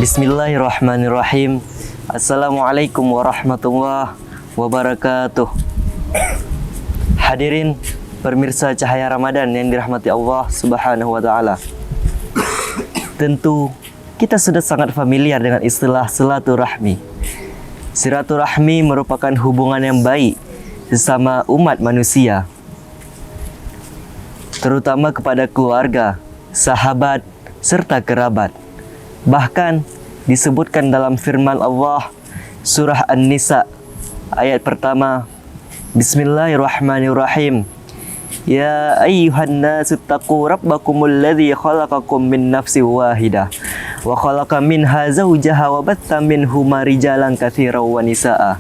Bismillahirrahmanirrahim. Assalamualaikum warahmatullahi wabarakatuh. Hadirin pemirsa Cahaya Ramadan yang dirahmati Allah Subhanahu wa taala. Tentu kita sudah sangat familiar dengan istilah silaturahmi. Silaturahmi merupakan hubungan yang baik sesama umat manusia, terutama kepada keluarga, sahabat, serta kerabat. Bahkan disebutkan dalam firman Allah surah An-Nisa ayat pertama, Bismillahirrahmanirrahim. Ya ayyuhan nasu taqu rabbakumul ladzi khalaqakum min nafsin wahidah wa khalaqa minha zawjaha wa batha minhuma rijalan katsiran wa nisaa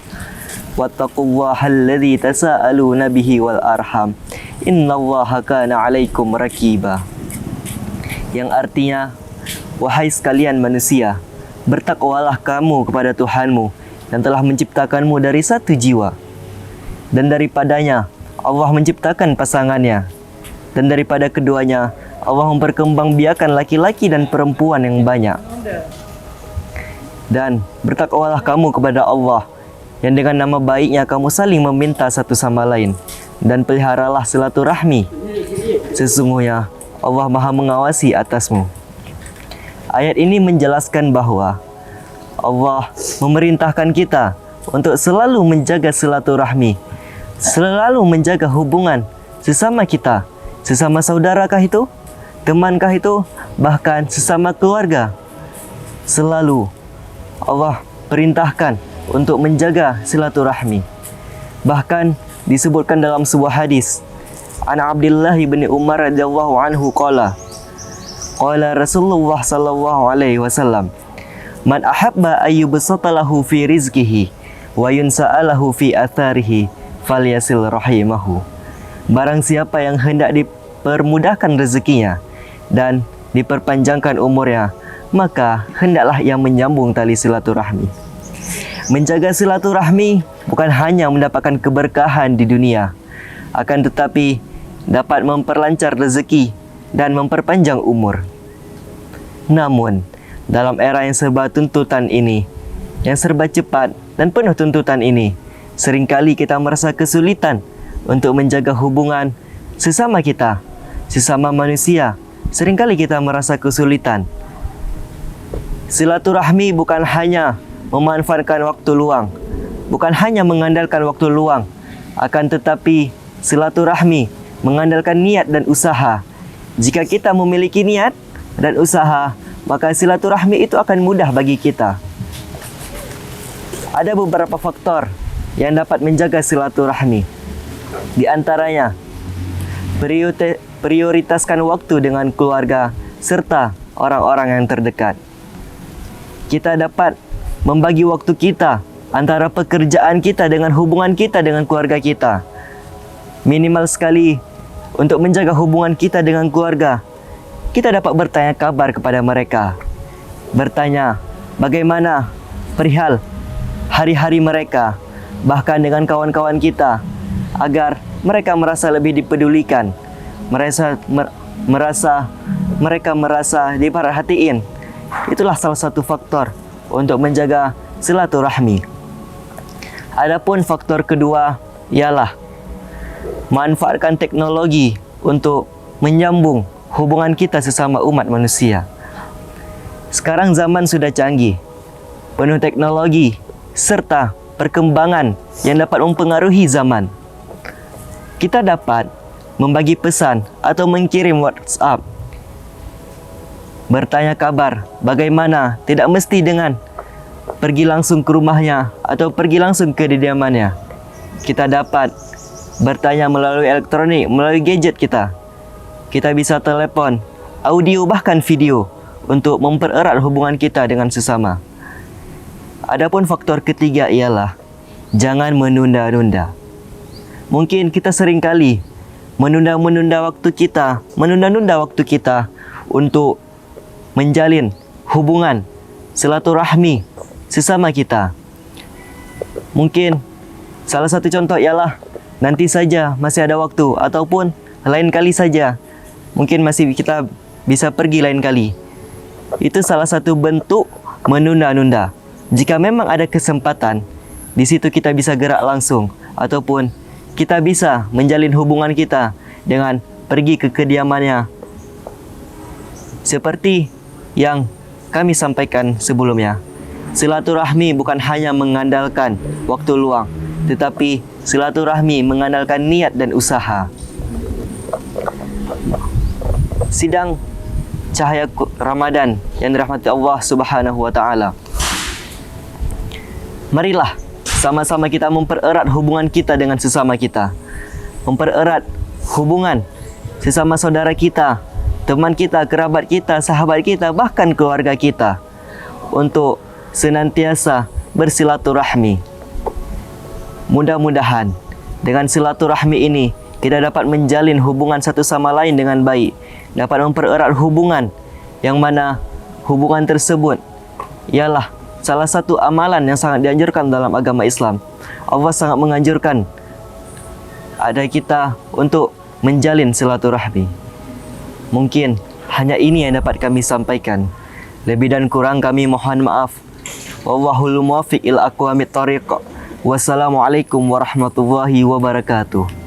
wattaqullaha alladzi tasaaluna bihi wal arham innallaha kana 'alaikum raqiba. Yang artinya, wahai sekalian manusia, bertakwalah kamu kepada Tuhanmu yang telah menciptakanmu dari satu jiwa, dan daripadanya Allah menciptakan pasangannya, dan daripada keduanya Allah memperkembangbiakan laki-laki dan perempuan yang banyak. Dan bertakwalah kamu kepada Allah yang dengan nama baiknya kamu saling meminta satu sama lain, dan peliharalah silaturahmi. Sesungguhnya Allah Maha mengawasi atasmu. Ayat ini menjelaskan bahwa Allah memerintahkan kita untuk selalu menjaga silaturahmi, selalu menjaga hubungan sesama kita, sesama saudarakah itu, temankah itu, bahkan sesama keluarga. Selalu Allah perintahkan untuk menjaga silaturahmi. Bahkan disebutkan dalam sebuah hadis, An Abdullah bin Umar radhiyallahu anhu qala Rasulullah sallallahu alaihi wasallam, man ahabba ayyubsata lahu fi rizqihi wa yunsa'alahu fi atharihi falyasil rahimahu. Barang siapa yang hendak dipermudahkan rezekinya dan diperpanjangkan umurnya, maka hendaklah ia menyambung tali silaturahmi. Menjaga silaturahmi bukan hanya mendapatkan keberkahan di dunia, akan tetapi dapat memperlancar rezeki dan memperpanjang umur. Namun, dalam era yang serba tuntutan ini, yang serba cepat dan penuh tuntutan ini, seringkali kita merasa kesulitan untuk menjaga hubungan sesama kita, sesama manusia. Seringkali kita merasa kesulitan. Silaturahmi bukan hanya memanfaatkan waktu luang, bukan hanya mengandalkan waktu luang, akan tetapi silaturahmi mengandalkan niat dan usaha. Jika kita memiliki niat dan usaha, maka silaturahmi itu akan mudah bagi kita. Ada beberapa faktor yang dapat menjaga silaturahmi. Di antaranya, prioritaskan waktu dengan keluarga serta orang-orang yang terdekat. Kita dapat membagi waktu kita antara pekerjaan kita dengan hubungan kita dengan keluarga kita. Minimal sekali untuk menjaga hubungan kita dengan keluarga, kita dapat bertanya kabar kepada mereka. Bertanya bagaimana perihal hari-hari mereka, bahkan dengan kawan-kawan kita, agar mereka merasa lebih dipedulikan, mereka merasa diperhatiin. Itulah salah satu faktor untuk menjaga silaturahmi. Adapun faktor kedua ialah manfaatkan teknologi untuk menyambung hubungan kita sesama umat manusia. Sekarang zaman sudah canggih, penuh teknologi serta perkembangan yang dapat mempengaruhi zaman. Kita dapat membagi pesan atau mengirim WhatsApp, bertanya kabar bagaimana, tidak mesti dengan pergi langsung ke rumahnya atau pergi langsung ke kediamannya. Kita dapat bertanya melalui elektronik, melalui gadget kita. Kita bisa telepon, audio, bahkan video untuk mempererat hubungan kita dengan sesama. Adapun faktor ketiga ialah jangan menunda-nunda. Mungkin kita seringkali menunda-nunda waktu kita untuk menjalin hubungan silaturahmi sesama kita. Mungkin salah satu contoh ialah nanti saja, masih ada waktu, ataupun lain kali saja, mungkin masih kita bisa pergi lain kali. Itu salah satu bentuk menunda-nunda. Jika memang ada kesempatan, di situ kita bisa gerak langsung, ataupun kita bisa menjalin hubungan kita dengan pergi ke kediamannya. Seperti yang kami sampaikan sebelumnya, silaturahmi bukan hanya mengandalkan waktu luang, tetapi silaturahmi mengandalkan niat dan usaha. Sidang cahaya Ramadan yang dirahmati Allah Subhanahu wa taala. Marilah sama-sama kita mempererat hubungan kita dengan sesama kita. Mempererat hubungan sesama saudara kita, teman kita, kerabat kita, sahabat kita, bahkan keluarga kita, untuk senantiasa bersilaturahmi. Mudah-mudahan dengan silaturahmi ini kita dapat menjalin hubungan satu sama lain dengan baik, dapat mempererat hubungan yang mana hubungan tersebut ialah salah satu amalan yang sangat dianjurkan dalam agama Islam. Allah sangat menganjurkan ada kita untuk menjalin silaturahmi. Mungkin hanya ini yang dapat kami sampaikan. Lebih dan kurang kami mohon maaf. Wallahul muwaffiq ila aqwamit thariq. Wassalamualaikum warahmatullahi wabarakatuh.